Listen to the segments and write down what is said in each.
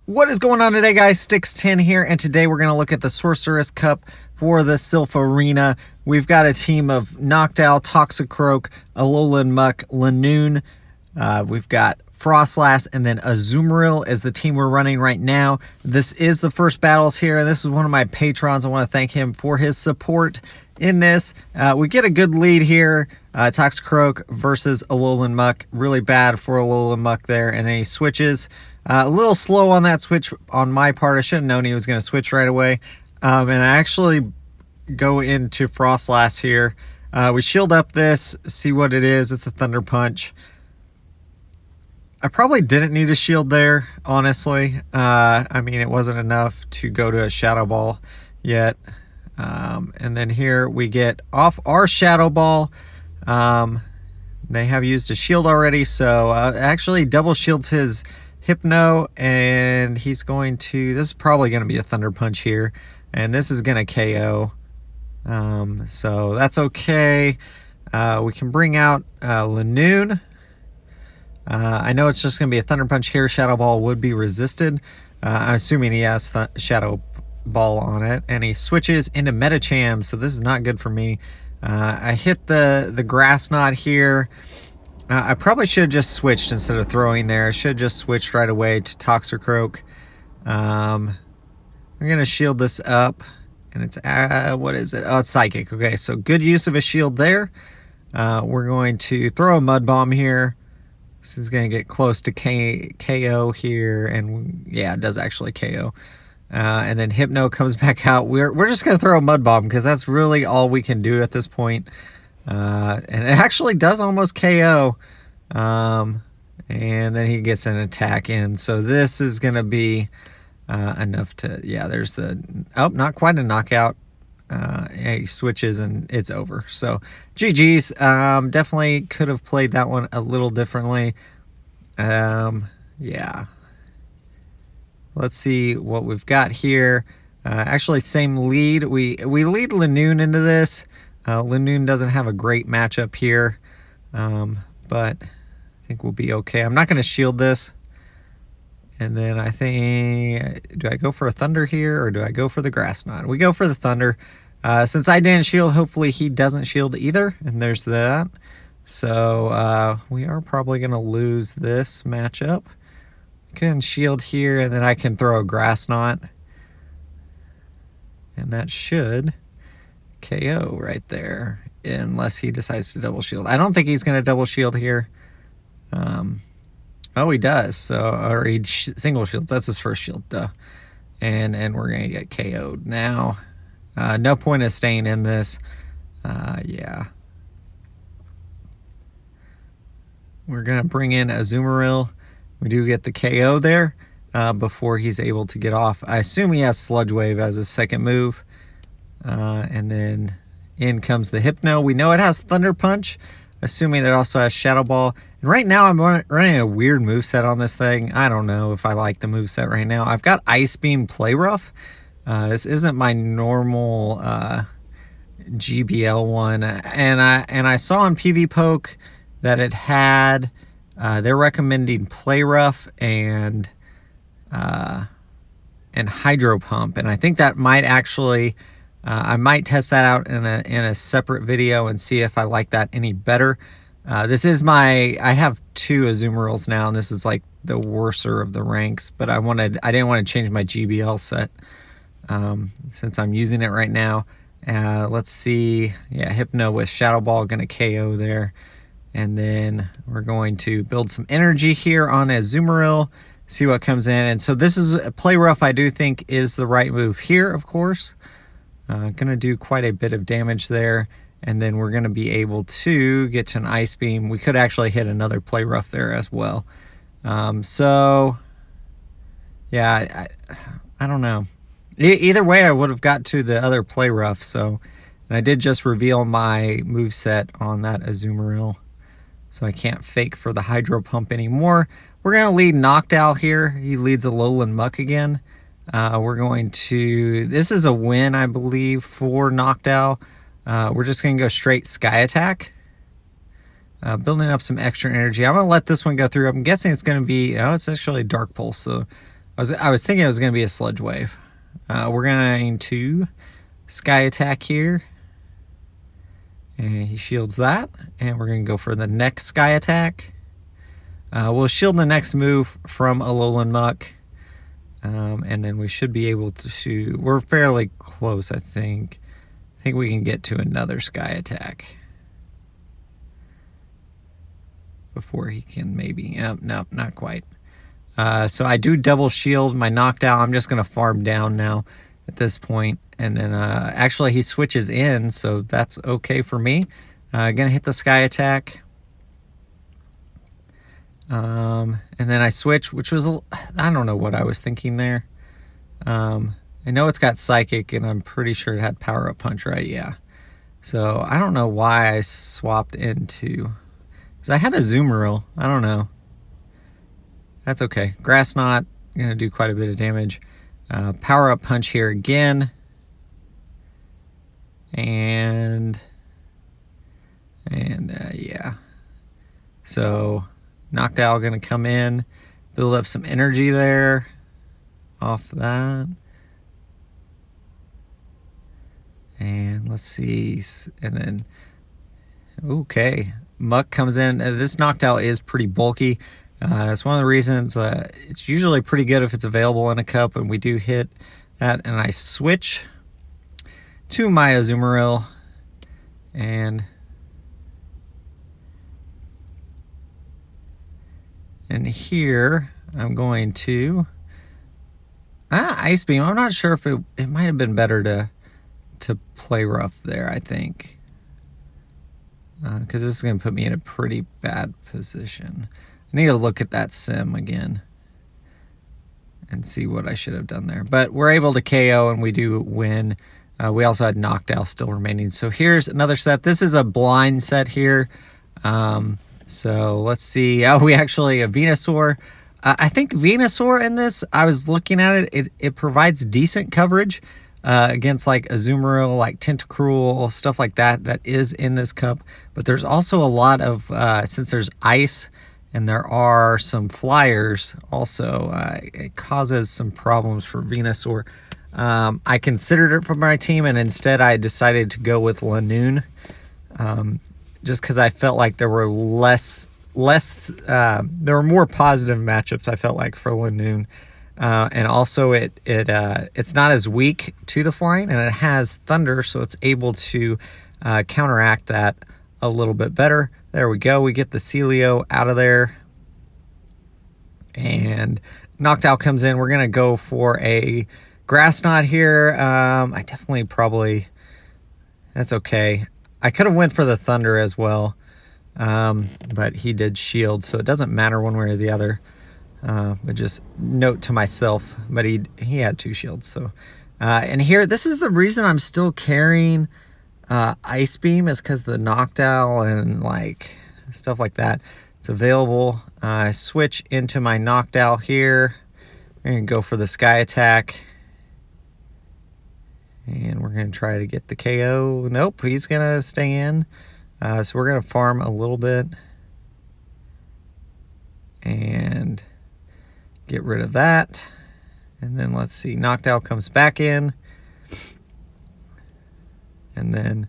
What is going on today, guys? Stix10 here, and today we're going to look at the Sorcerous Cup for the Silph Arena. We've got a team of Noctowl, Toxicroak, Alolan Muck, Lanoon. We've got Frostlass, and then Azumarill is the team we're running right now. This is the first battles here, and this is one of my patrons. I want to thank him for his support in this. We get a good lead here. Toxicroak versus Alolan Muck. Really bad for Alolan Muck there, and then he switches. A little slow on that switch on my part. I should have known he was going to switch right away. And I actually go into Frostlass here. We shield up this, see what it is. It's a Thunder Punch. I probably didn't need a shield there, honestly. I mean, it wasn't enough to go to a Shadow Ball yet. And then here we get off our Shadow Ball. They have used a shield already, so actually double shields his Hypno, and he's going to, this is probably going to be a Thunder Punch here, and this is going to KO. So that's okay. We can bring out Lanoon. I know it's just going to be a Thunder Punch here. Shadow Ball would be resisted. I'm assuming he has Shadow Ball on it, and he switches into Metacham, so this is not good for me. I hit the Grass Knot here. I probably should have just switched instead of throwing there. I should have just switched right away to Toxicroak. I'm going to shield this up, and it's, what is it? Oh, it's Psychic. Okay, so good use of a shield there. We're going to throw a Mud Bomb here. This is going to get close to KO here, and yeah, it does actually KO. And then Hypno comes back out. We're just going to throw a Mud Bomb because that's really all we can do at this point. And it actually does almost KO. And then he gets an attack in. So this is going to be enough to, yeah, there's the, oh, not quite a knockout. He switches and it's over. So GG's. Definitely could have played that one a little differently. Yeah. Let's see what we've got here. Actually, same lead. We lead Lanoon into this. Lanoon doesn't have a great matchup here, but I think we'll be okay. I'm not going to shield this. And then I think, do I go for a Thunder here or do I go for the Grass Knot? We go for the Thunder. Since I didn't shield, hopefully he doesn't shield either. And there's that. So we are probably going to lose this matchup. I can shield here, and then I can throw a Grass Knot. And that should KO right there, unless he decides to double shield. I don't think he's going to double shield here. Oh, he does. So, or he single shields. That's his first shield, duh. And we're going to get KO'd now. No point of staying in this. Yeah. We're going to bring in Azumarill. We do get the KO there before he's able to get off. I assume he has Sludge Wave as his second move. And then in comes the Hypno. We know it has Thunder Punch, assuming it also has Shadow Ball. And right now I'm running a weird moveset on this thing. I don't know if I like the moveset right now. I've got Ice Beam Play Rough. This isn't my normal GBL one. And I saw on PV Poke that it had, they're recommending Play Rough and Hydro Pump. And I think that might actually... I might test that out in a separate video and see if I like that any better. This is I have 2 Azumarills now, and this is like the worser of the ranks, but I didn't want to change my GBL set since I'm using it right now. Let's see. Yeah, Hypno with Shadow Ball going to KO there. And then we're going to build some energy here on Azumarill, see what comes in. And so this is Play Rough, I do think is the right move here, of course. Going to do quite a bit of damage there, and then we're going to be able to get to an Ice Beam. We could actually hit another Play Rough there as well. So, yeah, I don't know. Either way, I would have got to the other Play Rough. So, and I did just reveal my moveset on that Azumarill, so I can't fake for the Hydro Pump anymore. We're going to lead Noctowl here. He leads Alolan Muck again. We're going to, this is a win, I believe, for Noctowl. We're just going to go straight Sky Attack. Building up some extra energy. I'm going to let this one go through. I'm guessing it's going to be, it's actually Dark Pulse, so I was thinking it was going to be a Sludge Wave. We're going to Sky Attack here. And he shields that. And we're going to go for the next Sky Attack. We'll shield the next move from Alolan Muck. And then we should be able to... We're fairly close, I think. I think we can get to another Sky Attack before he can maybe... no, not quite. So I do double shield my knockdown. I'm just going to farm down now at this point. And then actually he switches in, so that's okay for me. Going to hit the Sky Attack. And then I switch, which was... I don't know what I was thinking there. I know it's got Psychic, and I'm pretty sure it had Power Up Punch, right? Yeah. So I don't know why I swapped into... Because I had a Azumarill. I don't know. That's okay. Grass Knot, going to do quite a bit of damage. Power Up Punch here again. And yeah. So Noctowl going to come in, build up some energy there off that. And let's see. And then, okay. Muck comes in. This Noctowl is pretty bulky. That's one of the reasons it's usually pretty good if it's available in a cup, and we do hit that. And I switch to my Azumarill, and here I'm going to Ice Beam. I'm not sure if it might have been better to play rough there, I think. Because this is going to put me in a pretty bad position. I need to look at that sim again and see what I should have done there. But we're able to KO, and we do win. We also had Noctowl still remaining. So here's another set. This is a blind set here. So let's see. Oh, we actually a Venusaur. I think Venusaur in this, I was looking at it, it provides decent coverage against like Azumarill, like Tentacruel, stuff like that is in this cup. But there's also a lot of, since there's ice and there are some flyers also, it causes some problems for Venusaur. I considered it for my team, and instead I decided to go with Lanoon, just because I felt like there were there were more positive matchups, I felt like, for Lanoon. And also it's not as weak to the flying, and it has Thunder, so it's able to counteract that a little bit better. There we go. We get the Celio out of there. And Noctowl comes in. We're going to go for a Grass Knot here. I definitely probably... That's okay. I could have went for the Thunder as well. But he did shield, so it doesn't matter one way or the other. But just note to myself, but he had 2 shields. So, and here, this is the reason I'm still carrying Ice Beam, is because the Noctowl and like stuff like that, it's available. I switch into my Noctowl here and go for the Sky Attack. And we're going to try to get the KO. Nope, he's going to stay in. So we're going to farm a little bit and get rid of that. And then let's see, Noctowl comes back in. And then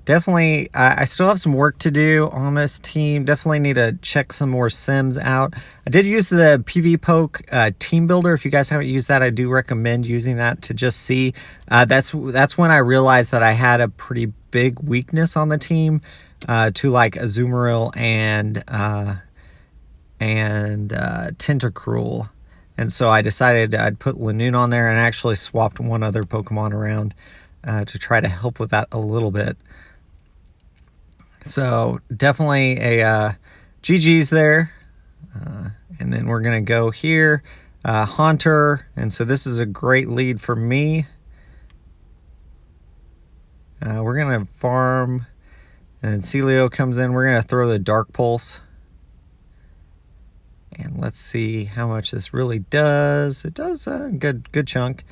definitely, I still have some work to do on this team. Definitely need to check some more sims out. I did use the PvPoke team builder. If you guys haven't used that, I do recommend using that to just see. That's when I realized that I had a pretty big weakness on the team to like Azumarill and Tentacruel. And so I decided I'd put Lanoon on there, and actually swapped one other Pokemon around to try to help with that a little bit. So definitely a GG's there. And then we're going to go here, Haunter. And so this is a great lead for me. We're going to farm, and then Celio comes in. We're going to throw the Dark Pulse. And let's see how much this really does. It does a good chunk.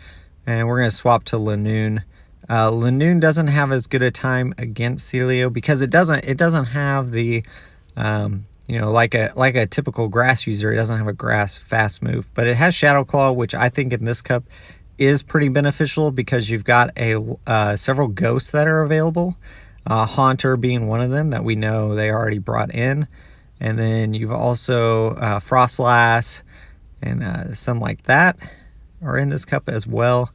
And we're going to swap to Lanoon. Lanoon doesn't have as good a time against Celio because it doesn't have the you know, like a typical grass user, it doesn't have a grass fast move, but it has Shadow Claw, which I think in this cup is pretty beneficial because you've got several ghosts that are available. Haunter being one of them that we know they already brought in, and then you've also Frostlass and some like that are in this cup as well.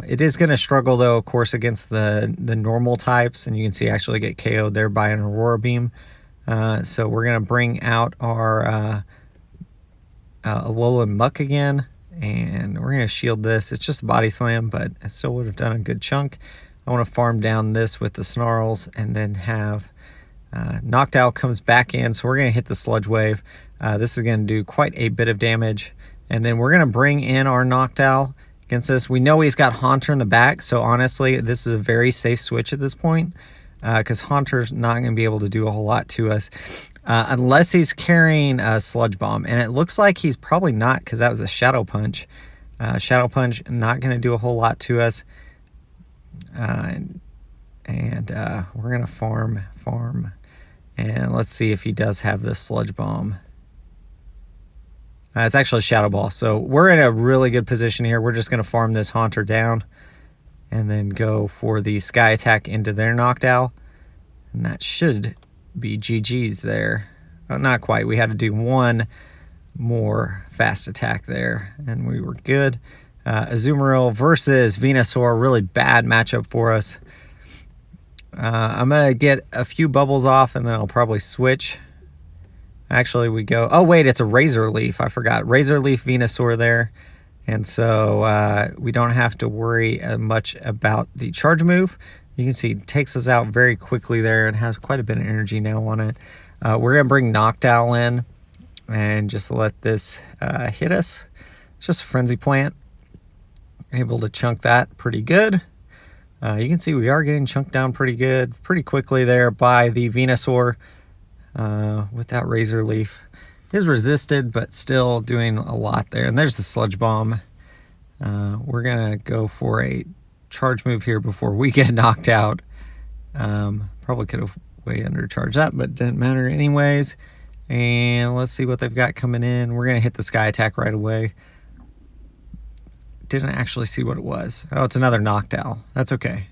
It is going to struggle though, of course, against the normal types, and you can see actually get KO'd there by an Aurora Beam. So we're going to bring out our Alolan Muck again, and we're going to shield this. It's just a body slam, but I still would have done a good chunk. I want to farm down this with the Snarls, and then have Noctowl comes back in, so we're going to hit the Sludge Wave. This is going to do quite a bit of damage, and then we're going to bring in our Noctowl against this. We know he's got Haunter in the back, so honestly, this is a very safe switch at this point, because Haunter's not going to be able to do a whole lot to us unless he's carrying a Sludge Bomb, and it looks like he's probably not, because that was a Shadow Punch. Shadow Punch not going to do a whole lot to us, and we're going to farm, and let's see if he does have this Sludge Bomb. It's actually Shadow Ball, so we're in a really good position here. We're just going to farm this Haunter down and then go for the Sky Attack into their Noctowl, and that should be GG's there. Oh, not quite. We had to do one more fast attack there, and we were good. Azumarill versus Venusaur, really bad matchup for us. I'm going to get a few bubbles off, and then I'll probably switch. Actually, we go... Oh, wait, it's a Razor Leaf. I forgot. Razor Leaf Venusaur there. And so we don't have to worry much about the charge move. You can see it takes us out very quickly there and has quite a bit of energy now on it. We're going to bring Noctowl in and just let this hit us. It's just a Frenzy Plant. Able to chunk that pretty good. You can see we are getting chunked down pretty good, pretty quickly there by the Venusaur. With that Razor Leaf. Is resisted, but still doing a lot there. And there's the Sludge Bomb. We're going to go for a charge move here before we get knocked out. Probably could have way undercharged that, but didn't matter anyways. And let's see what they've got coming in. We're going to hit the Sky Attack right away. Didn't actually see what it was. Oh, it's another Noctowl. That's okay.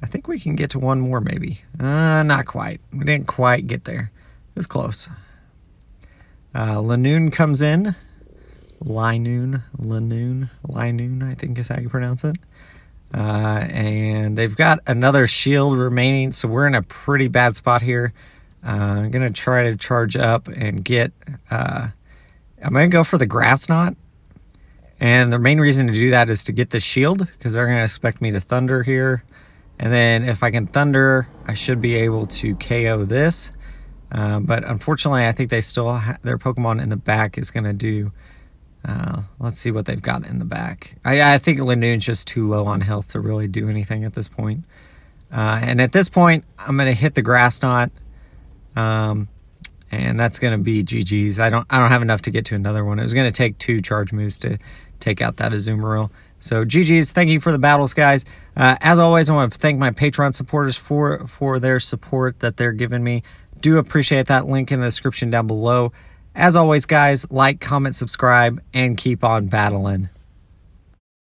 I think we can get to one more maybe. Not quite. We didn't quite get there. It was close. Lanoon comes in. Linoon, I think is how you pronounce it. And they've got another shield remaining, so we're in a pretty bad spot here. I'm going to try to charge up and get... I'm going to go for the Grass Knot. And the main reason to do that is to get the shield, because they're going to expect me to Thunder here. And then if I can Thunder, I should be able to KO this. But unfortunately, I think they still their Pokemon in the back is going to do... let's see what they've got in the back. I think Lanoon's just too low on health to really do anything at this point. And at this point, I'm going to hit the Grass Knot. And that's going to be GG's. I don't have enough to get to another one. It was going to take 2 charge moves to take out that Azumarill. So GG's. Thank you for the battles, guys. As always, I want to thank my Patreon supporters for their support that they're giving me. Do appreciate that. Link in the description down below. As always, guys, like, comment, subscribe, and keep on battling.